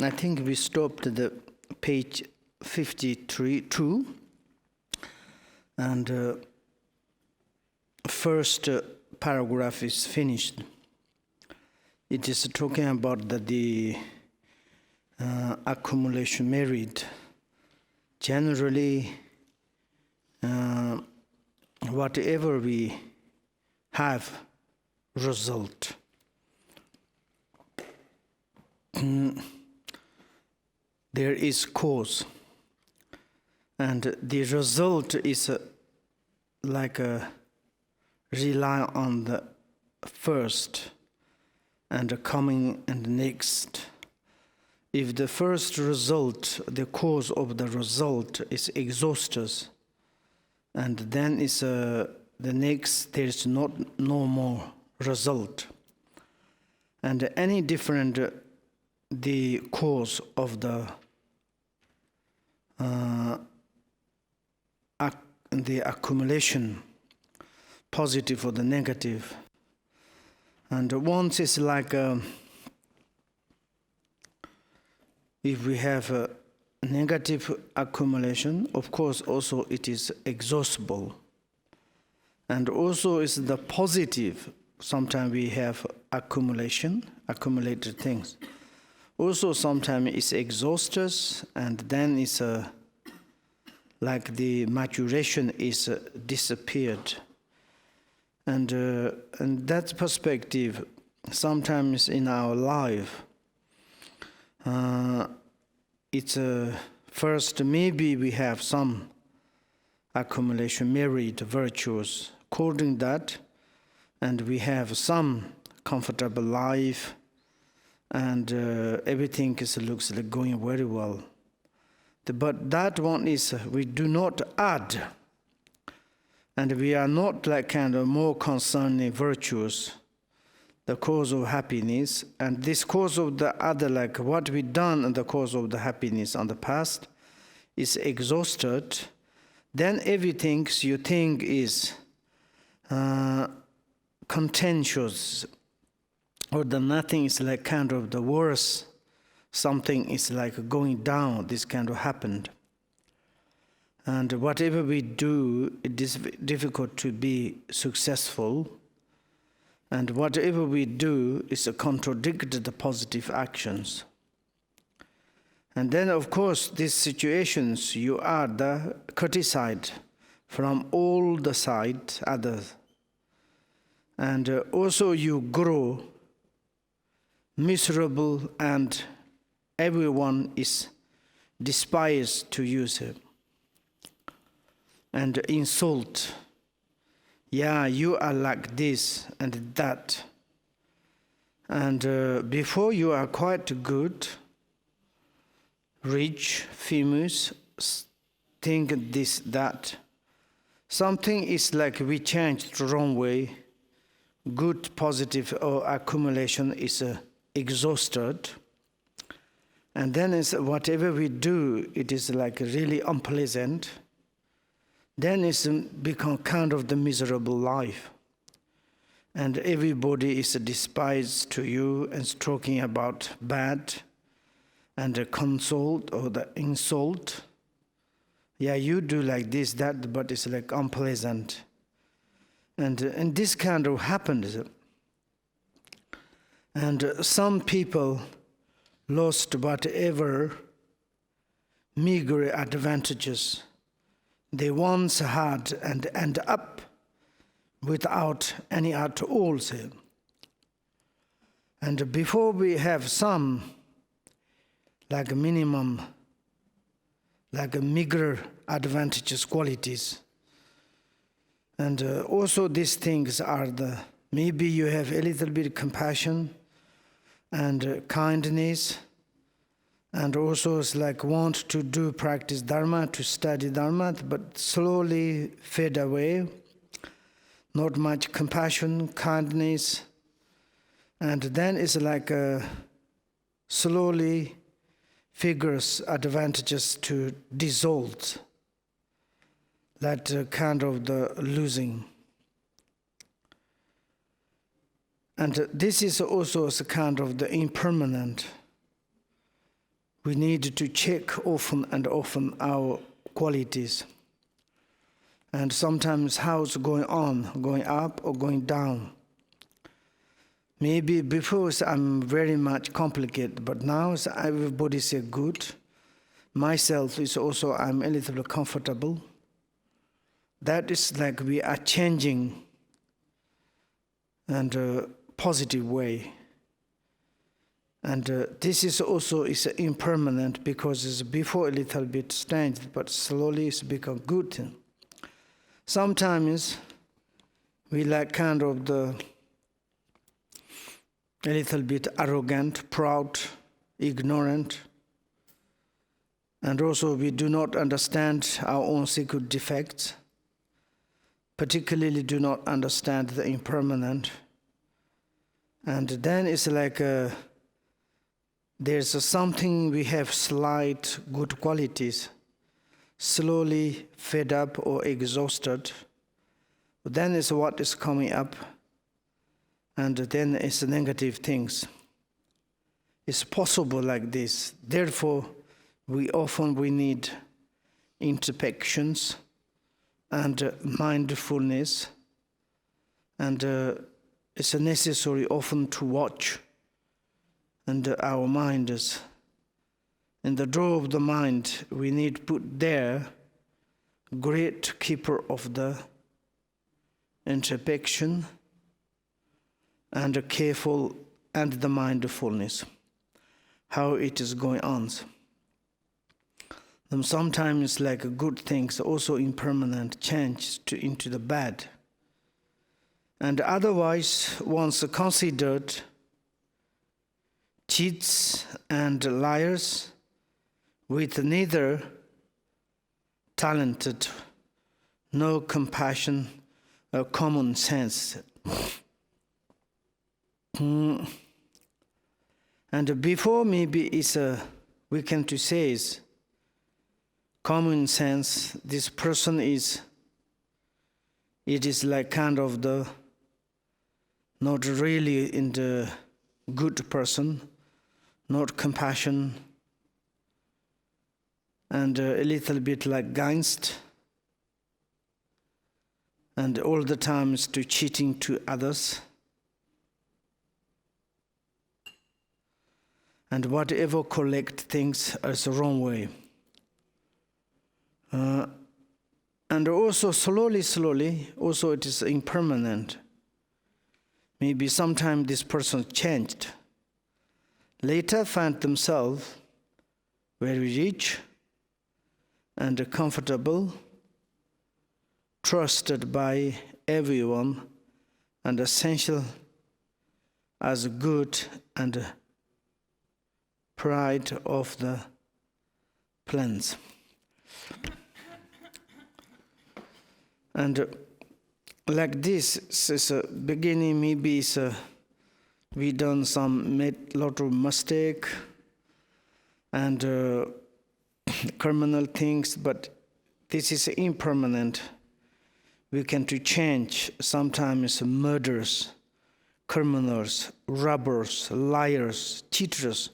I think we stopped at the page 52, and first paragraph is finished. It is talking about the accumulation merit. Generally, whatever we have, result. There is cause, and the result is rely on the first and coming and next. If the first result, the cause of the result is exhausted, and then is the next, there is no more result. And any different the cause of the accumulation, positive or the negative. And once it's like if we have a negative accumulation, of course also it is exhaustible. And also is the positive, sometimes we have accumulated things. Also sometimes it's exhausted, and then it's like the maturation is disappeared. And that perspective, sometimes in our life, it's first maybe we have some accumulation, merit, virtues, according that, and we have some comfortable life, and everything looks like going very well. But that one is we do not add, and we are not like kind of more concerned in virtues, the cause of happiness, and this cause of the other, like what we done and the cause of the happiness on the past is exhausted. Then everything you think is contentious, or the nothing is like kind of the worse, something is like going down, this kind of happened. And whatever we do, it is difficult to be successful. And whatever we do is contradict the positive actions. And then, of course, these situations, you are criticized from all the sides, others. And also you grow miserable, and everyone is despised to use it. And insult. Yeah, you are like this and that. And before you are quite good, rich, famous, think this, that. Something is like we changed the wrong way. Good, positive or accumulation is exhausted. And then is whatever we do, it is like really unpleasant. Then it's become kind of the miserable life. And everybody is despised to you and talking about bad and the consult or the insult. Yeah, you do like this, that, but it's like unpleasant. And this kind of happens. And some people lost whatever meager advantages they once had and end up without any at all. And before we have some like minimum, like a meager advantages, qualities. And also these things are maybe you have a little bit of compassion and kindness, and also it's like want to do practice Dharma, to study Dharma, but slowly fade away. Not much compassion, kindness, and then it's like slowly figures advantages to dissolve. That kind of the losing. And this is also a kind of the impermanent. we need to check often and often our qualities. And sometimes how it's going on, going up or going down. Maybe before I'm very much complicated, but now everybody say good. Myself is also, I'm a little bit comfortable. That is like we are changing in a positive way. And this is also impermanent because it's before a little bit strange, but slowly it's become good. Sometimes we like kind of a little bit arrogant, proud, ignorant. And also we do not understand our own secret defects, particularly do not understand the impermanent. And then it's like there's something we have slight good qualities, slowly fed up or exhausted. Then is what is coming up, and then it's negative things. It's possible like this. Therefore, we need introspections and mindfulness, and it's necessary often to watch and our minds. In the door of the mind, we need to put there great keeper of the introspection and careful and the mindfulness, how it is going on. And sometimes like good things also impermanent change into the bad. And otherwise, once considered cheats and liars with neither talented, no compassion, or common sense. And before maybe we can to say is common sense, this person it is like kind of the not really in the good person, not compassion, and a little bit like against, and all the times to cheating to others, and whatever collect things as the wrong way. And also slowly, also it is impermanent. Maybe sometime this person changed. Later find themselves very rich and comfortable, trusted by everyone, and essential as good and pride of the plans. And like this is a beginning, maybe we done made lot of mistake and criminal things, but this is impermanent. We can to change sometimes murderers, criminals, robbers, liars, cheaters.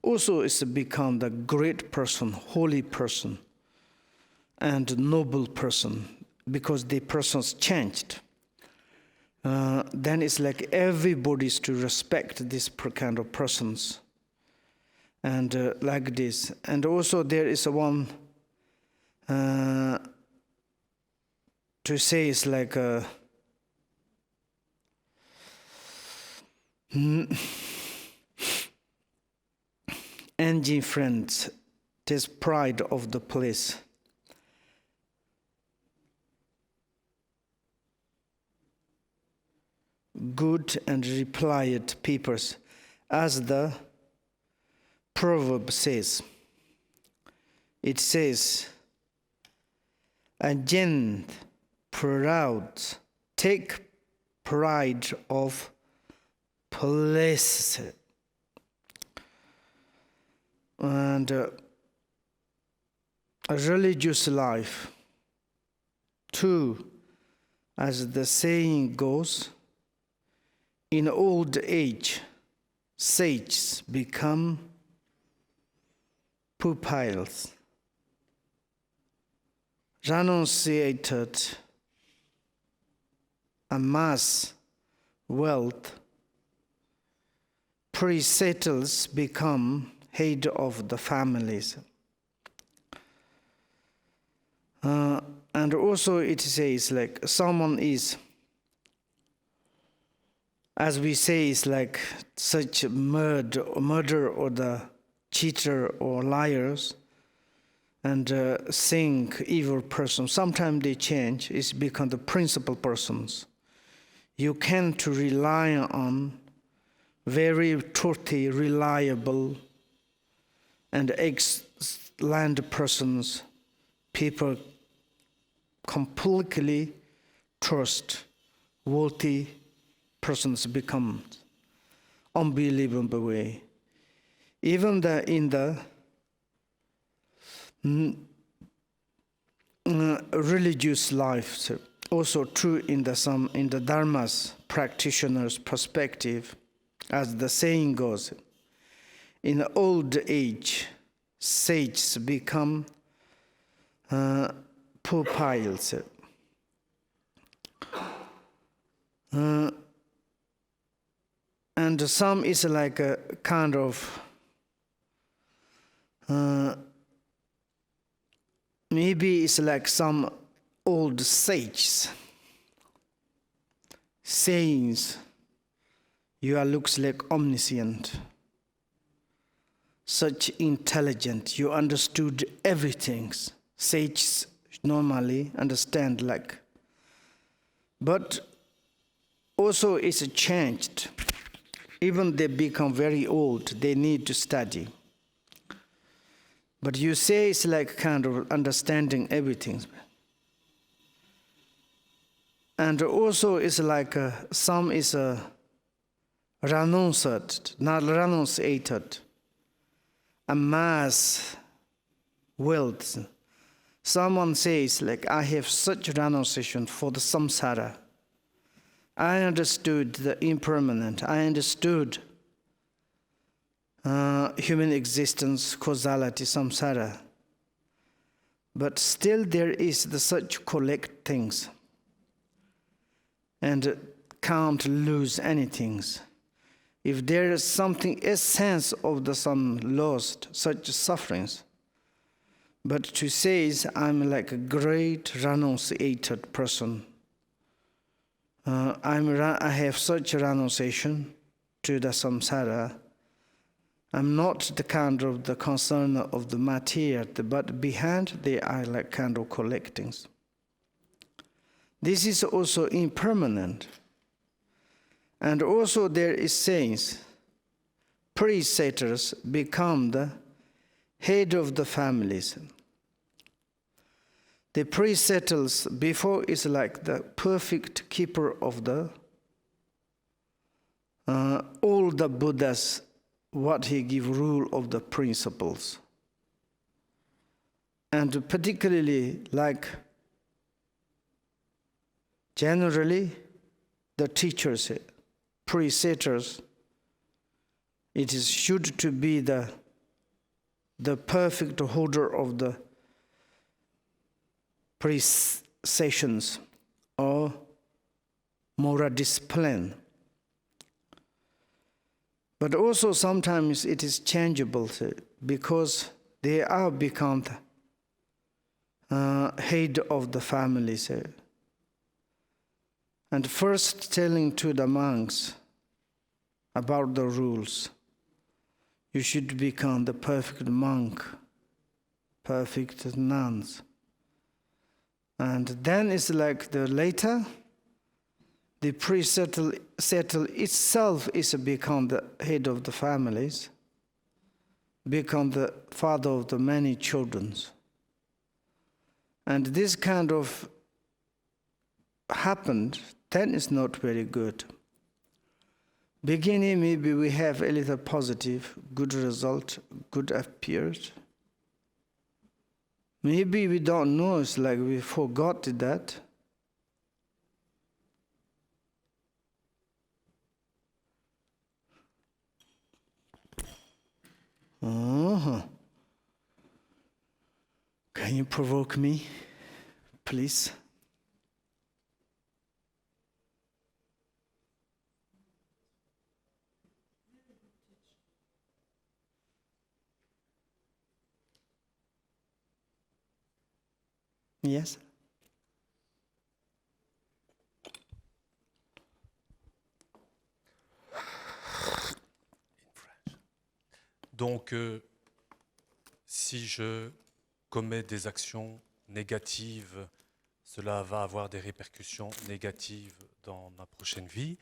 Also it's become the great person, holy person, and noble person, because the persons changed. Then it's like everybody's to respect this kind of persons. And like this. And also there is one to say is like engine friends, this pride of the place. Good and replied papers, as the proverb says. It says, "Agent proud, take pride of place." And a religious life, too, as the saying goes, in old age, sages become pupils, renunciated, amass wealth, pre-settles become head of the families. And also it says like someone is, as we say, is like such murder or the cheater or liars and think evil person. Sometimes they change, it's become the principal persons. You can't rely on very trustworthy, reliable, and excellent persons. People completely trustworthy persons become unbelievable way. Even in the religious life, also true in the Dharma's practitioners' perspective, as the saying goes, in old age, sages become pupils. And some is like a kind of maybe it's like some old sages sayings, you are looks like omniscient, such intelligent, you understood everything. Sages normally understand like, but also it's changed. Even they become very old, they need to study. But you say it's like kind of understanding everything. And also it's like some is not renunciated, amass wealth. Someone says like, I have such renunciation for the samsara. I understood the impermanent. I understood human existence, causality, samsara. But still there is such collect things and can't lose anything. If there is something essence of some lost, such sufferings. But to say I'm like a great renunciated person. I have such renunciation to the samsara. I'm not the kind of the concern of the material, but behind they are like kind of collectings. This is also impermanent. And also there is sayings, pre-setters become the head of the families. The pre-settles before is like the perfect keeper of the all the Buddhas, what he give rule of the principles. And particularly like generally the teachers, pre-setters, it is should to be the perfect holder of the pre-sessions or moral discipline. But also sometimes it is changeable because they are become head of the families. And first telling to the monks about the rules. You should become the perfect monk, perfect nuns. And then it's like the later, the pre-settle itself is become the head of the families, become the father of the many children. And this kind of happened, then it's not very good. Beginning, maybe we have a little positive, good result, good appears. Maybe we don't know, it's like we forgot that. Can you provoke me, please? Yes? Donc, si je commets des actions négatives, cela va avoir des répercussions négatives dans ma prochaine vie.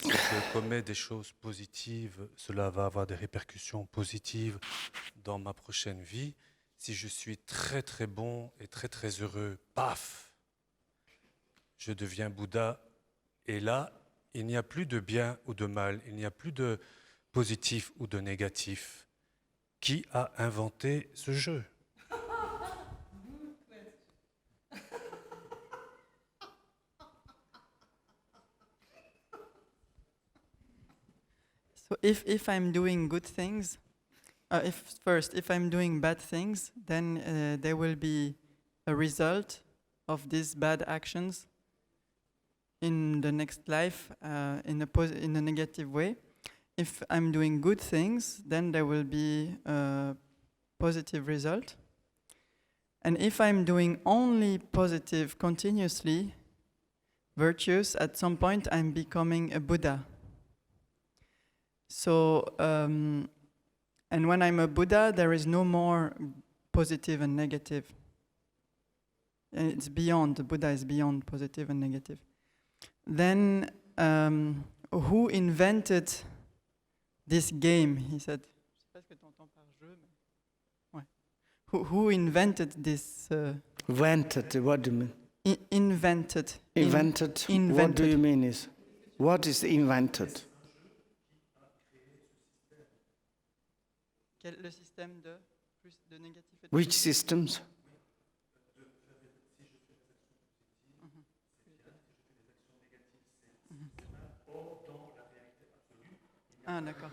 Si je commets des choses positives, cela va avoir des répercussions positives dans ma prochaine vie. Si je suis très très bon et très très heureux, paf, je deviens Bouddha. Et là, il n'y a plus de bien ou de mal, il n'y a plus de positif ou de négatif. Qui a inventé ce jeu? So if I'm doing good things, if I'm doing bad things, then there will be a result of these bad actions in the next life in a negative way. If I'm doing good things, then there will be a positive result. And if I'm doing only positive continuously, virtuous, at some point I'm becoming a Buddha. So, and when I'm a Buddha, there is no more positive and negative. And it's beyond, the Buddha is beyond positive and negative. Then, who invented this game? He said. Who invented this? Invented, what do you mean? Invented. Invented? What do you mean is? What is invented? Le système de plus de négatif et de Which systems? Ah, d'accord.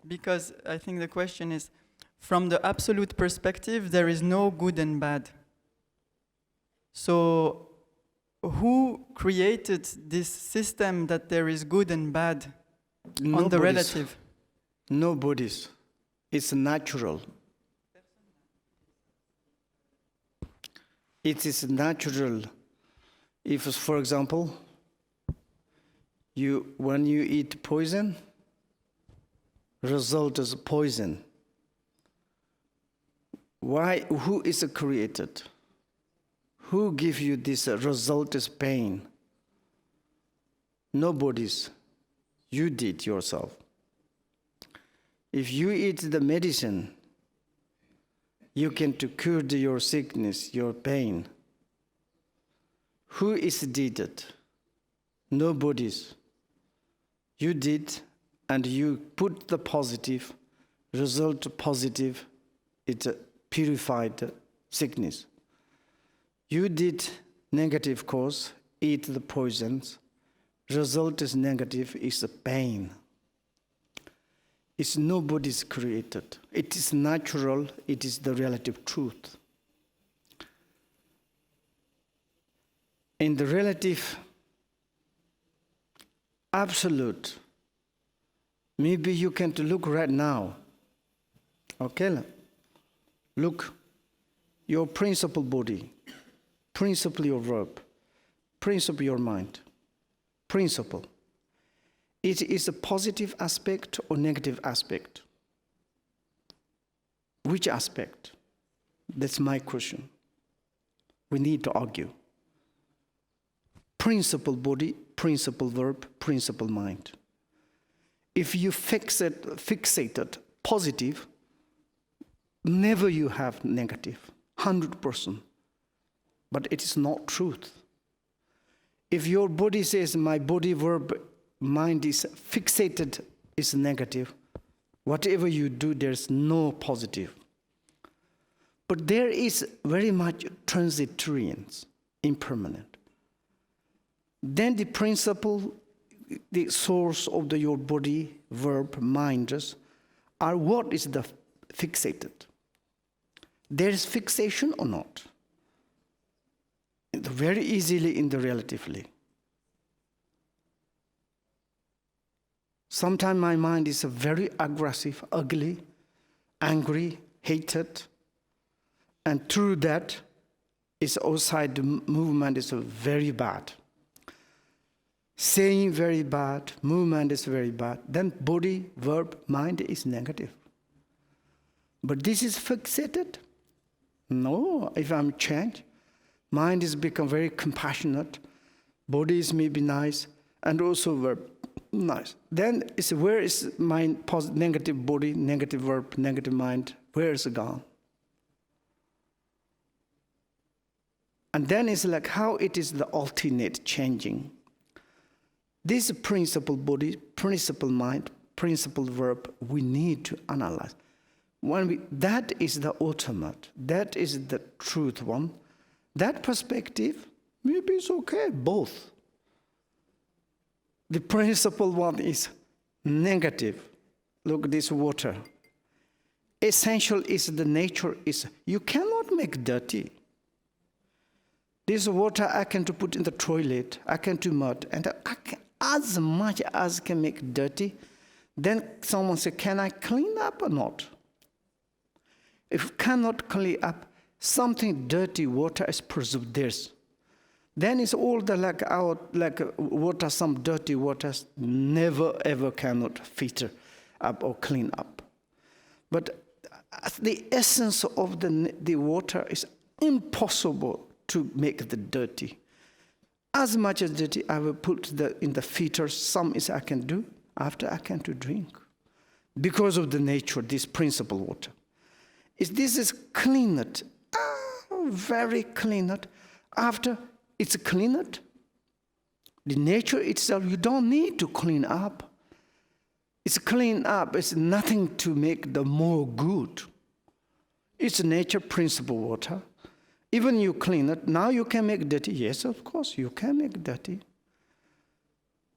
Because I think the question is, from the absolute perspective, there is no good and bad. So, who created this system that there is good and bad on the relative? No Buddhist. It's natural. It is natural. If, for example, when you eat poison, result is poison. Why? Who is created? Who give you this result is pain? Nobody's. You did yourself. If you eat the medicine, you can to cure your sickness, your pain. Who is did it? Nobody's. You did, and you put the positive, result positive, it's a purified sickness. You did negative cause, eat the poisons, result is negative, is a pain. It's nobody's created. It is natural, it is the relative truth. In the relative absolute, maybe you can look right now. Okay? Look, your principal body, principle your verb, principle your mind, principle. It is a positive aspect or negative aspect? Which aspect? That's my question. We need to argue. Principle body, principle verb, principle mind. If you fixated positive, never you have negative, 100%. But it is not truth. If your body says my body, verb, mind is fixated, is negative, whatever you do, there's no positive. But there is very much transitoriness, impermanent. Then the principle, the source of your body, verb, mind, are what is the fixated. there is fixation or not? Very easily in the relatively. Sometimes my mind is very aggressive, ugly, angry, hated. And through that, it's outside the movement is very bad. Saying very bad, movement is very bad. Then body, verb, mind is negative. But this is fixated? No, if I'm changed, mind is become very compassionate, body is maybe nice, and also verb, nice. Then it's where is mind, negative body, negative verb, negative mind, where is it gone? And then it's like how it is the alternate changing. This principle body, principle mind, principle verb, we need to analyze. That is the ultimate, that is the truth one. That perspective, maybe it's okay, both. The principle one is negative. Look at this water. Essential is the nature is, you cannot make dirty. This water I can to put in the toilet, I can do mud, and I can, as much as can make dirty, then someone say, can I clean up or not? If cannot clean up, something dirty water is preserved there. Then it's all the like water, some dirty waters never ever cannot filter up or clean up. But the essence of the water is impossible to make the dirty. As much as dirty, I will put in the filters. Some is I can do after I can to drink, because of the nature, this principle water. This is cleaned, very cleaned. After it's cleaned, the nature itself, you don't need to clean up. It's clean up, it's nothing to make the more good. It's nature principle water. Even you clean it, now you can make dirty. Yes, of course, you can make dirty.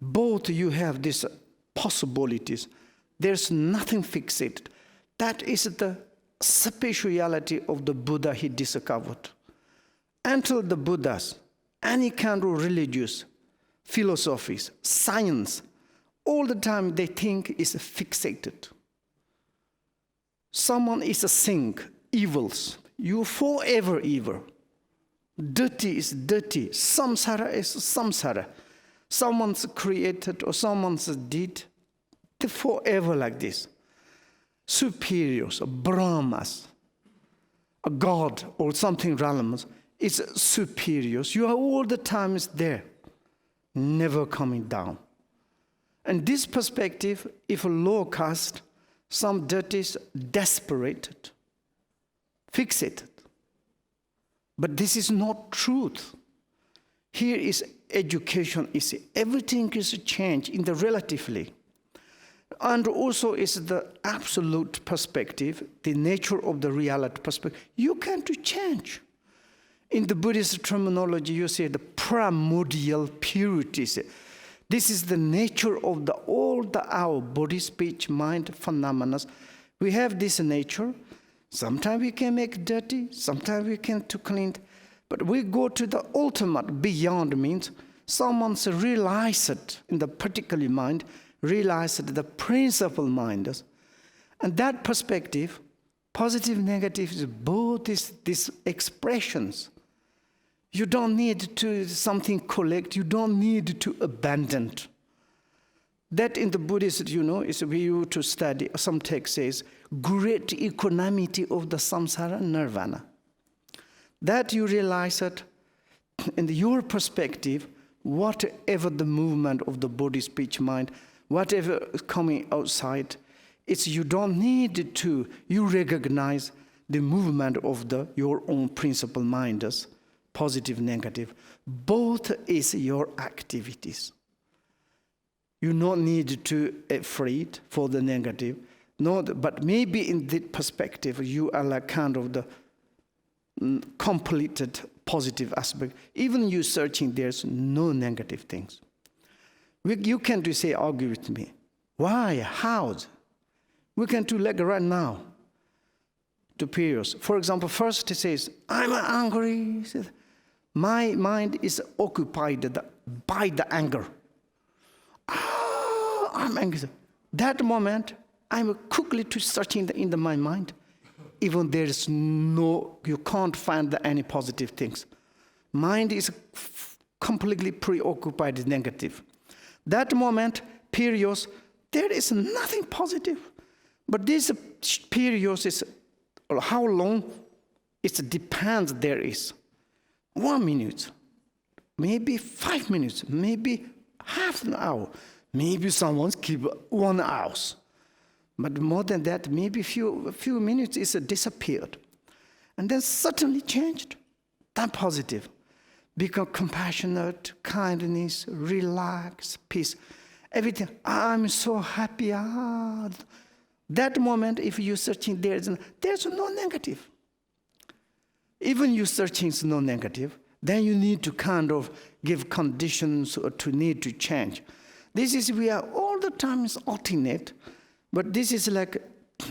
Both you have these possibilities. There's nothing fixated. That is the speciality of the Buddha he discovered. Until the Buddhas, any kind of religious philosophies, science, all the time they think is fixated. Someone is saying evils, you forever evil. Dirty is dirty, samsara is samsara. Someone's created or someone's did, they forever like this. Superiors, Brahmas, a god or something realms, it's superiors. You are all the time is there, never coming down. And this perspective, if a low caste, some dirt is desperate, fixated. But this is not truth. Here is education, is everything is changed in the relatively. And also is the absolute perspective, the nature of the reality perspective. You can't change. In the Buddhist terminology, you say the primordial purity. This is the nature of our body, speech, mind, phenomena. We have this nature. Sometimes we can make dirty, sometimes we can to clean. But we go to the ultimate beyond means someone's realized it in the particular mind, realized the principle mind. And that perspective, positive, negative, is both these expressions. You don't need to something collect, you don't need to abandon. That in the Buddhist, is we used to study, some text says, great equanimity of the samsara nirvana. That you realize that in your perspective, whatever the movement of the body, speech, mind, whatever is coming outside, it's you don't need to, you recognize the movement of your own principle mind, positive, negative. Both is your activities. You don't need to afraid for the negative. No, but maybe in that perspective, you are like kind of the completed positive aspect. Even you searching, there's no negative things. You can do say, argue with me. Why? How? We can do like right now. to periods. For example, first it says, I'm angry. He says, my mind is occupied by the anger. I'm angry. That moment, I'm quickly to searching in my mind. Even there is you can't find any positive things. Mind is completely preoccupied with negative. That moment, periods, there is nothing positive. But this periods is how long, it depends there is. 1 minute, maybe 5 minutes, maybe half an hour, maybe someone's keep 1 hour. But more than that, maybe a few minutes is disappeared. And then suddenly changed. That positive. Become compassionate, kindness, relax, peace. Everything. I'm so happy. That moment, if you're searching, there's no negative. Even you searching is no negative, then you need to kind of give conditions or to need to change. This is, we are all the time is alternate, but this is like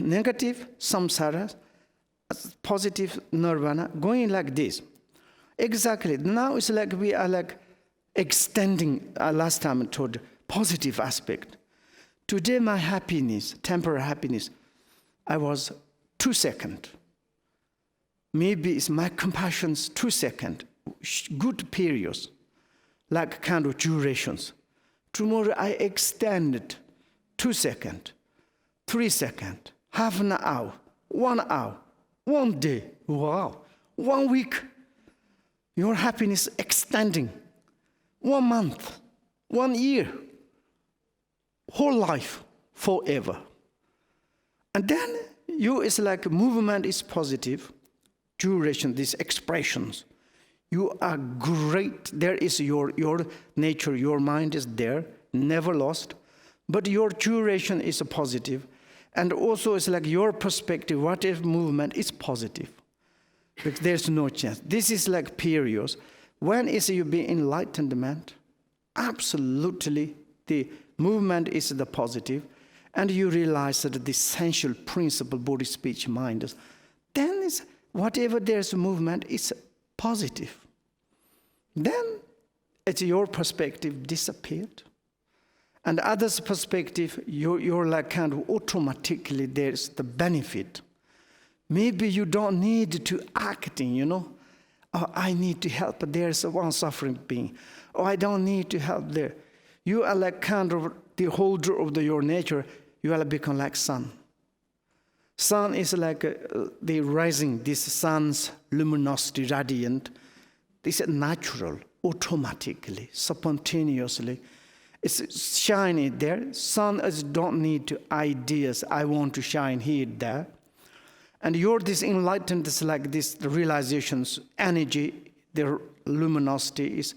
negative samsara, positive nirvana, going like this. Exactly. Now it's like we are like extending, last time I told, positive aspect. Today my happiness, temporary happiness, I was 2 seconds. Maybe it's my compassion's 2 seconds, good periods, like kind of durations. Tomorrow I extend it 2 seconds, 3 seconds, half an hour, 1 hour, 1 day, wow, 1 week. Your happiness extending, 1 month, 1 year, whole life, forever. And then it's like movement is positive, duration, these expressions. You are great. There is your nature, your mind is there, never lost. But your duration is a positive. And also it's like your perspective, whatever movement is positive. Because there's no chance. This is like periods. When is you be enlightenment? Absolutely, the movement is the positive. And you realize that the essential principle, Buddhist speech, mind is. Then it's whatever there's a movement, it's positive. Then it's your perspective disappeared. And others' perspective, you're like kind of automatically there's the benefit. Maybe you don't need to acting, Oh, I need to help, but there's one suffering being. Oh, I don't need to help there. You are like kind of the holder of your nature. You will become like sun. Sun is like the rising, this sun's luminosity, radiant. This is natural, automatically, spontaneously. It's shining there. Sun don't need to ideas. I want to shine here, there. And this enlightened, is like this realizations, energy, their luminosity is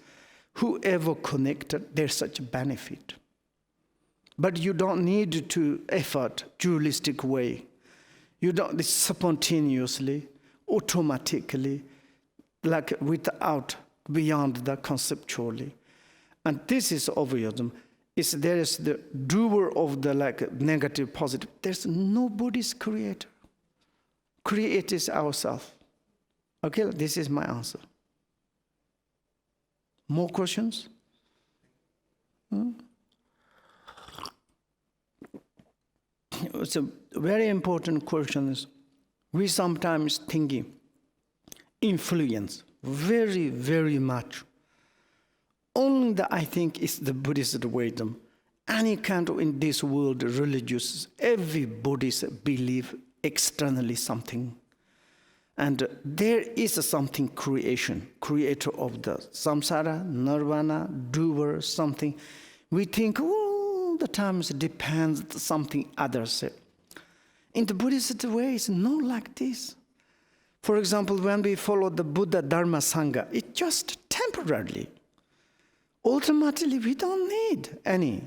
whoever connected, there's such benefit. But you don't need to effort dualistic way. You don't spontaneously, automatically, like without, beyond the conceptually. And this is obviously, there is the doer of the like negative, positive. There's no Buddhist creator. Creator is ourselves. Okay, this is my answer. More questions? It's a very important question. Is we sometimes thinking influence very, very much. Only that I think is the Buddhist wisdom. Any kind of in this world religious, every Buddhist believe externally something. And there is something creator of the samsara, nirvana, doer, something. We think all the time it depends something others say. In the Buddhist way, it's not like this. For example, when we follow the Buddha Dharma Sangha, it's just temporarily. Ultimately, we don't need any.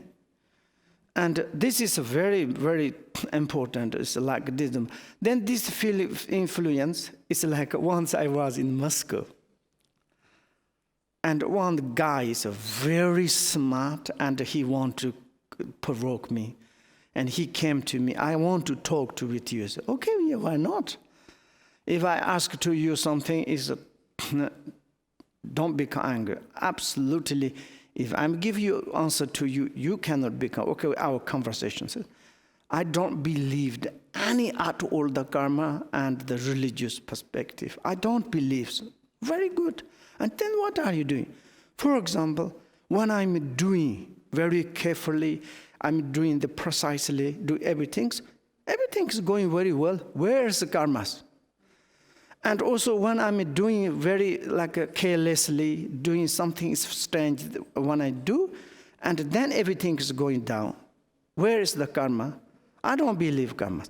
And this is very, very important. It's like this. Then this influence is like once I was in Moscow. And one guy is very smart and he wanted to provoke me. And he came to me, I want to talk with you. I said, okay, yeah, why not? If I ask to you something, is don't become angry. Absolutely. If I'm giving you answer to you, you cannot become, okay, our conversations. I don't believe any at all the karma and the religious perspective. I don't believe so. Very good. And then what are you doing? For example, when I'm doing very carefully, I'm doing the precisely, do everything's going very well. Where's the karmas? And also when I'm doing very carelessly, doing something strange when I do, and then everything is going down. Where is the karma? I don't believe karma.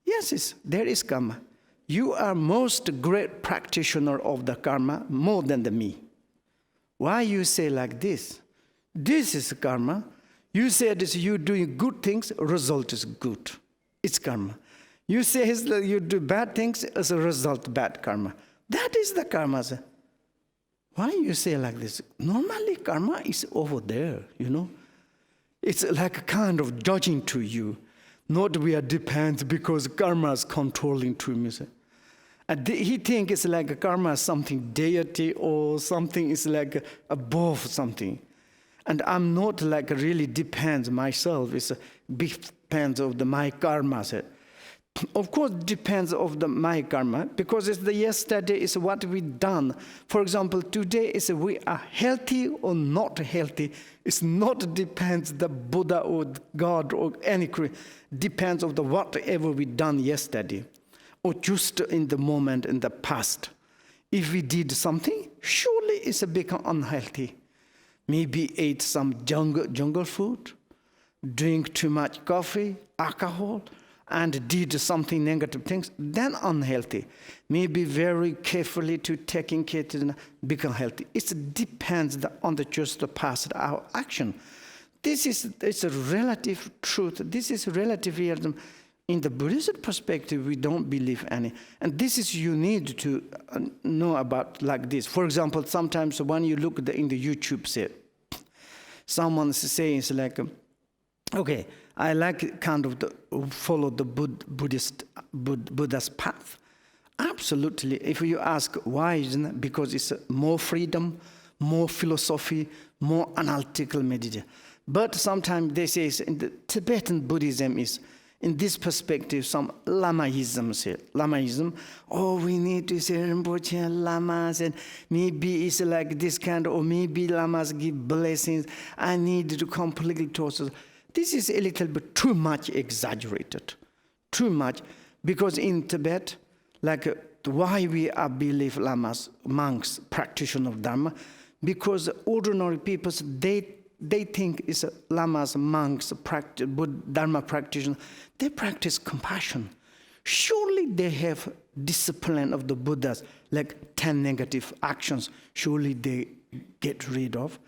Yes, there is karma. You are most great practitioner of the karma more than me. Why you say like this? This is karma. You say this, you doing good things, result is good. It's karma. You say you do bad things, as a result, bad karma. That is the karma. Why you say like this? Normally karma is over there, It's like a kind of judging to you. Not we are depends because karma is controlling to me. And he thinks it's like karma is something deity or something is like above something. And I'm not like really depends myself. It's a big depends of my karma. Of course, depends of my karma because it's the yesterday is what we done. For example, today is we are healthy or not healthy. It's not depends the Buddha or God or any depends of the whatever we done yesterday or just in the moment in the past. If we did something, surely it's become unhealthy. Maybe ate some jungle food, drink too much coffee, alcohol, and did something negative things, then unhealthy. Maybe very carefully to taking care to become healthy. It depends on the just the past our action. It's a relative truth. This is relativism. In the Buddhist perspective, we don't believe any. And this is you need to know about like this. For example, sometimes when you look in the YouTube set, someone says like, okay, I like kind of follow the Buddha's path. Absolutely. If you ask why, isn't it? Because it's more freedom, more philosophy, more analytical meditation. But sometimes they say in the Tibetan Buddhism is, in this perspective, some Lamaism say. Lamaism, we need to say Rinpoche Lamas, and maybe it's like this kind of, or maybe Lamas give blessings. I need to completely toss. This is a little bit too much exaggerated. Too much. Because in Tibet, why we are believe Lamas, monks, practitioners of Dharma, because ordinary people, they think it's Lamas, monks, Dharma practitioners, they practice compassion. Surely they have discipline of the Buddhas, like 10 negative actions, surely they get rid of.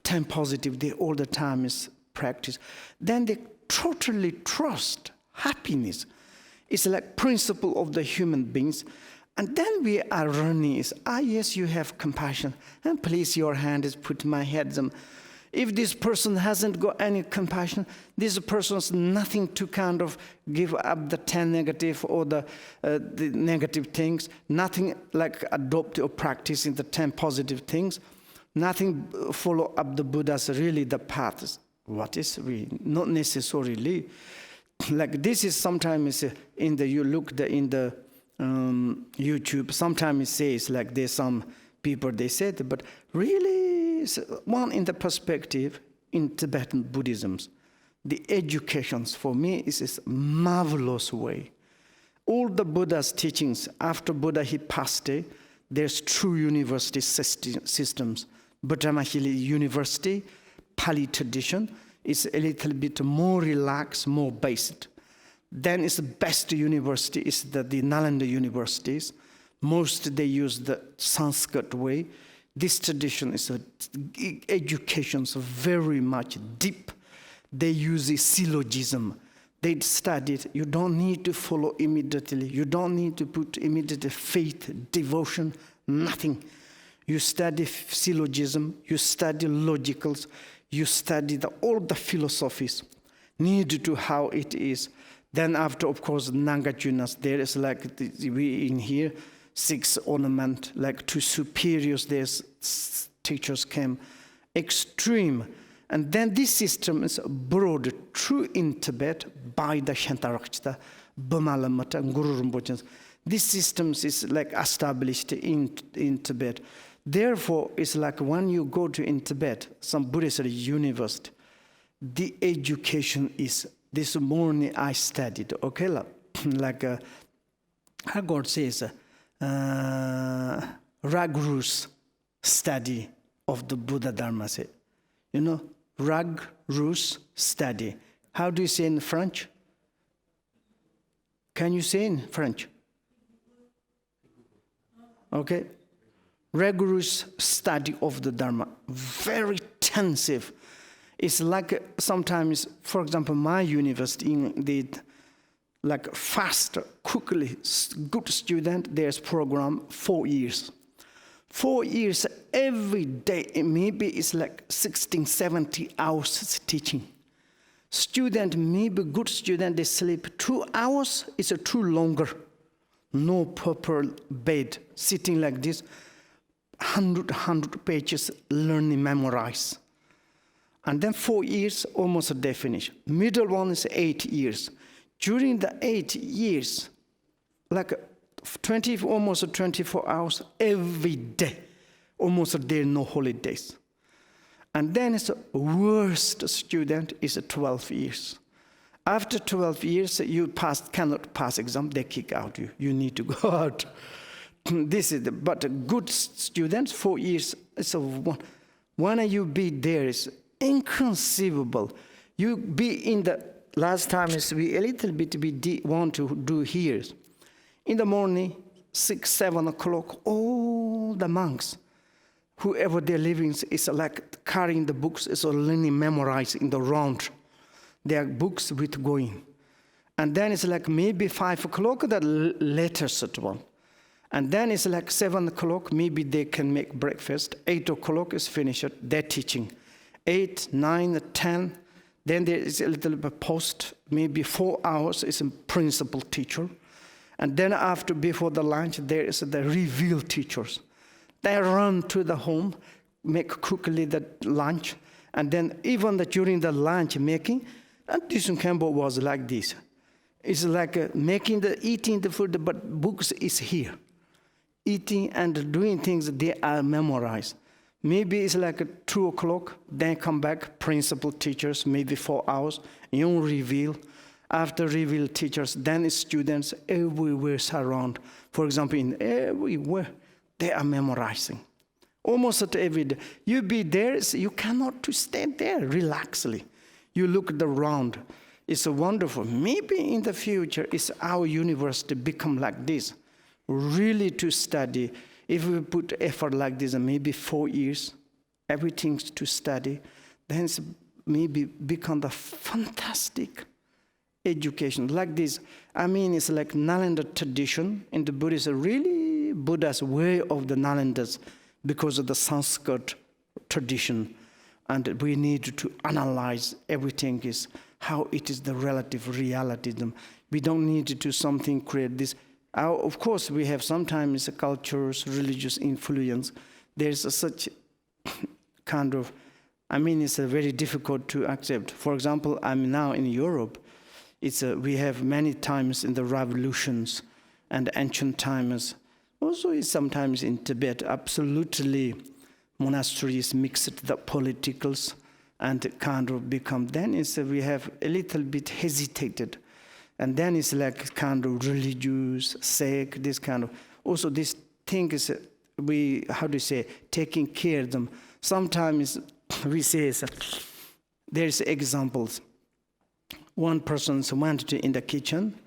10 positive, they all the time is practice. Then they totally trust happiness. It's like principle of the human beings. And then we are running is, yes, you have compassion. And please, your hand is put my head. If this person hasn't got any compassion, this person's nothing to kind of give up the 10 negative or the negative things, nothing like adopt or practice in the 10 positive things, nothing follow up the Buddha's really the paths. What is we? Not necessarily. Like this is sometimes in the, you look in the YouTube, sometimes it says like there's some people they said, but really, one in the perspective in Tibetan Buddhism, the educations for me is a marvelous way. All the Buddha's teachings, after Buddha he passed away, there's true university systems. Buttamahili University, Pali tradition, is a little bit more relaxed, more based. Then it's the best university is the Nalanda universities. Most they use the Sanskrit way. This tradition is education is very much deep. They use a syllogism. They study it. You don't need to follow immediately. You don't need to put immediate faith, devotion, nothing. You study syllogism. You study logicals. You study all the philosophies. Need to how it is. Then after, of course, Nangachunas, there is like, we in here, 6 ornament, like 2 superiors, there's teachers came, extreme. And then this system is brought through in Tibet by the Shantarakshita, Bumalamata, and Guru Rinpoche. This system is like established in Tibet. Therefore, it's like when you go to in Tibet, some Buddhist university, the education is, this morning I studied, okay, like how God says, Ragrus study of the Buddha Dharma. You know, Ragrus study. How do you say in French? Can you say in French? Okay. Rigorous study of the Dharma. Very intensive. It's like sometimes, for example, my university did like fast, quickly, good student, there's program 4 years. 4 years every day, maybe it's like 16, 70 hours teaching. Student, maybe good student, they sleep 2 hours, it's too longer. No proper bed, sitting like this, 100 pages, learning, memorize. And then 4 years, almost they finish. Middle one is 8 years. During the 8 years, like 20, almost 24 hours every day. Almost there no holidays. And then it's the worst student is 12 years. After 12 years, you cannot pass exam, they kick out you. You need to go out. This is but a good student, 4 years. So when you be there is inconceivable. You be in the last time is we a little bit we want to do here. In the morning, 6, 7 o'clock, all the monks, whoever they're living is like carrying the books, is learning, memorizing the round. Their books with going. And then it's like maybe 5 o'clock, the latest one. And then it's like 7 o'clock, maybe they can make breakfast. 8 o'clock is finished, they're teaching. 8, 9, 10, then there is a little bit post, maybe 4 hours is a principal teacher. And then after, before the lunch, there is the reveal teachers. They run to the home, make quickly the lunch, and then even during the lunch making, and this in Cambodia was like this. It's like eating the food, but books is here. Eating and doing things, they are memorized. Maybe it's like 2 o'clock, then come back, principal teachers, maybe 4 hours, young reveal. After reveal teachers, then students everywhere surround. For example, in everywhere, they are memorizing. Almost every day. You be there, you cannot to stay there relaxedly. You look around, it's wonderful. Maybe in the future, it's our university become like this. Really to study. If we put effort like this, maybe 4 years, everything to study, then it's maybe become the fantastic education. Like this, I mean, it's like Nalanda tradition in the Buddhism, really Buddha's way of the Nalandas because of the Sanskrit tradition. And we need to analyze everything is how it is the relative reality. We don't need to do something, create this. Of course, we have sometimes cultures, religious influence. There's such kind of, I mean, it's very difficult to accept. For example, I'm now in Europe. We have many times in the revolutions and ancient times. Also, it's sometimes in Tibet, absolutely monasteries mixed the politicals and kind of become, then we have a little bit hesitated. And then it's like kind of religious, sect, this kind of, also this thing is, taking care of them. Sometimes we say, there's examples. One person went in the kitchen,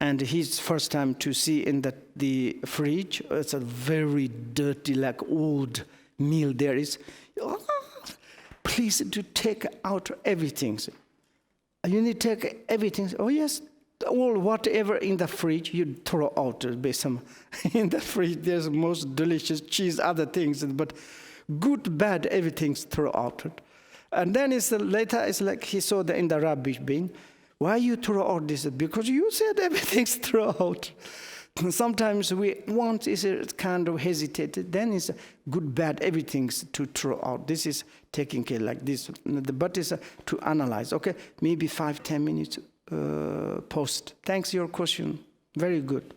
and his first time to see in the fridge, it's a very dirty, like old meal there is. Please do take out everything. You need to take everything. Oh yes, all whatever in the fridge you throw out. In the fridge there's most delicious cheese, other things, but good, bad, everything's thrown out. And then later it's like he saw in the rubbish bin. Why you throw out this? Because you said everything's throw out. Sometimes we want is a kind of hesitated, then it's good, bad, everything's to throw out. This is taking care like this. But it's to analyze. Okay, maybe 5-10 minutes post. Thanks your question. Very good.